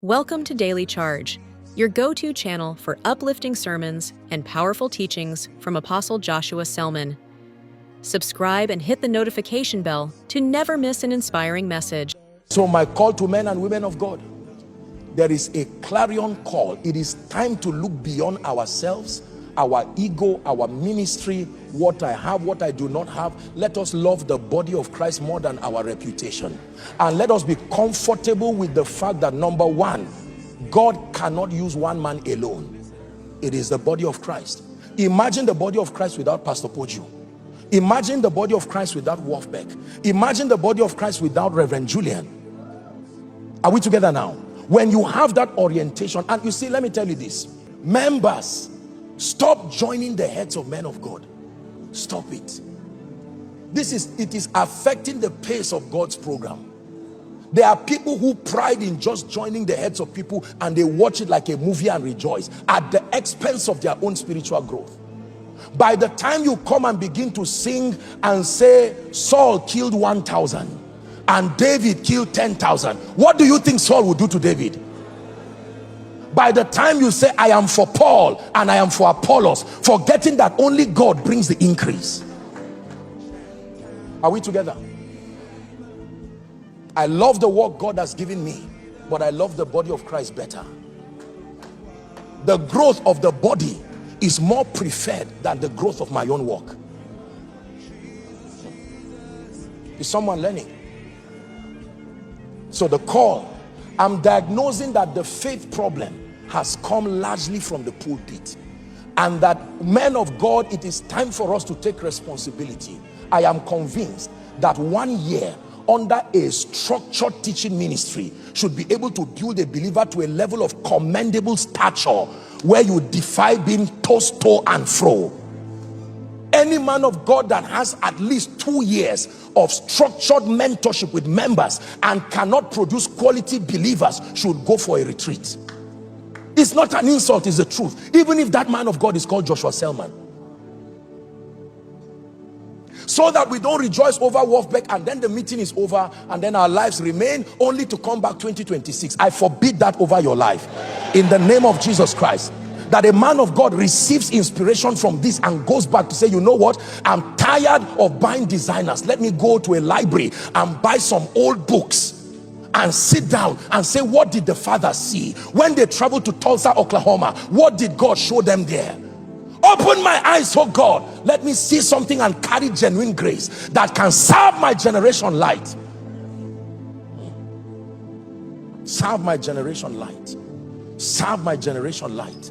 Welcome to Daily Charge, your go-to channel for uplifting sermons and powerful teachings from Apostle Joshua Selman. Subscribe and hit the notification bell to never miss an inspiring message. So my call to men and women of God, there is a clarion call. It is time to look beyond ourselves, our ego, our ministry, what I have, what I do not have. Let us love the body of Christ more than our reputation. And let us be comfortable with the fact that, number one, God cannot use one man alone. It is the body of Christ. Imagine the body of Christ without Pastor Poju. Imagine the body of Christ without Wolfbeck. Imagine the body of Christ without Reverend Julian. Are we together now? When you have that orientation, and you see, let me tell you this, members, stop joining the heads of men of God. Stop it. It is affecting the pace of God's program. There are people who pride in just joining the heads of people, and they watch it like a movie and rejoice at the expense of their own spiritual growth. By the time you come and begin to sing and say Saul killed 1,000 and David killed 10,000, what do you think Saul would do to David? By the time you say I am for Paul and I am for Apollos, forgetting that only God brings the increase. Are we together? I love the work God has given me, but I love the body of Christ better. The growth of the body is more preferred than the growth of my own work. Is someone learning? So the call, I'm diagnosing that the faith problem has come largely from the pulpit, and that men of God, it is time for us to take responsibility. I am convinced that 1 year under a structured teaching ministry should be able to build a believer to a level of commendable stature where you defy being tossed to and fro. Any man of God that has at least 2 years of structured mentorship with members and cannot produce quality believers should go for a retreat. It's not an insult, it's the truth. Even if that man of God is called Joshua Selman. So that we don't rejoice over Wolfbeck and then the meeting is over and then our lives remain only to come back 2026. I forbid that over your life in the name of Jesus Christ. That a man of God receives inspiration from this and goes back to say, you know what, I'm tired of buying designers. Let me go to a library and buy some old books and sit down and say, what did the Father see when they traveled to Tulsa, Oklahoma? What did God show them there? Open my eyes, oh God. Let me see something and carry genuine grace that can serve my generation light. Serve my generation light. Serve my generation light.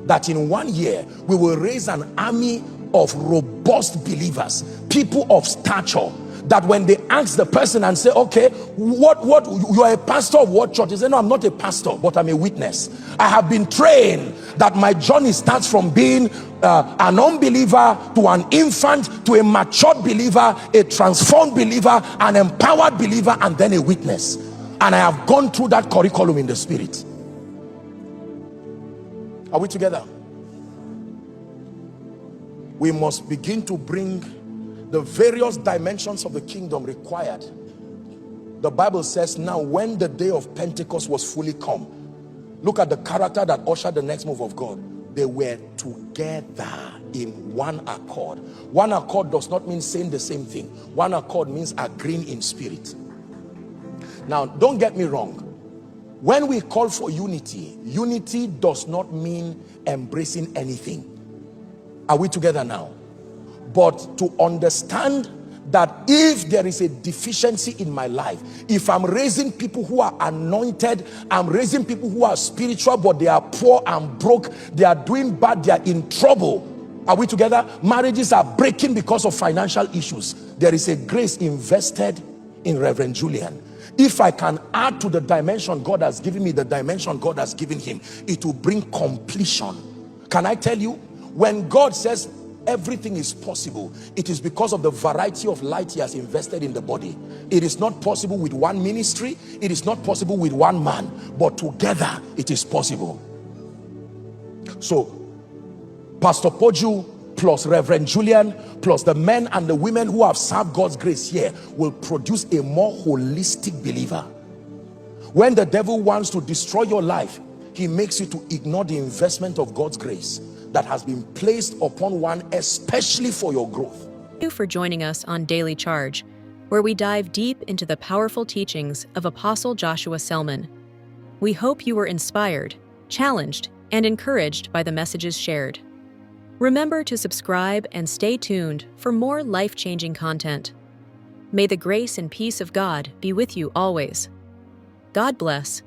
That in 1 year we will raise an army of robust believers, people of stature, that when they ask the person and say, okay, what you are a pastor of what church? They say, no, I'm not a pastor, but I'm a witness. I have been trained that my journey starts from being an unbeliever to an infant to a matured believer, a transformed believer, an empowered believer, and then a witness. And I have gone through that curriculum in the spirit. Are we together? We must begin to bring the various dimensions of the kingdom required. The Bible says, now when the day of Pentecost was fully come, look at the character that ushered the next move of God. They were together in one accord. One accord does not mean saying the same thing. One accord means agreeing in spirit. Now, don't get me wrong. When we call for unity, unity does not mean embracing anything. Are we together now? But to understand that if there is a deficiency in my life, if I'm raising people who are anointed, I'm raising people who are spiritual, but they are poor and broke, they are doing bad, they are in trouble. Are we together? Marriages are breaking because of financial issues. There is a grace invested in Reverend Julian. If I can add to the dimension God has given me, the dimension God has given him, it will bring completion. Can I tell you, when God says everything is possible, it is because of the variety of light he has invested in the body. It is not possible with one ministry, it is not possible with one man, but together it is possible. So Pastor Poju plus Reverend Julian plus the men and the women who have served God's grace here will produce a more holistic believer. When the devil wants to destroy your life, he makes you to ignore the investment of God's grace that has been placed upon one, especially for your growth. Thank you for joining us on Daily Charge, where we dive deep into the powerful teachings of Apostle Joshua Selman. We hope you were inspired, challenged, and encouraged by the messages shared. Remember to subscribe and stay tuned for more life-changing content. May the grace and peace of God be with you always. God bless.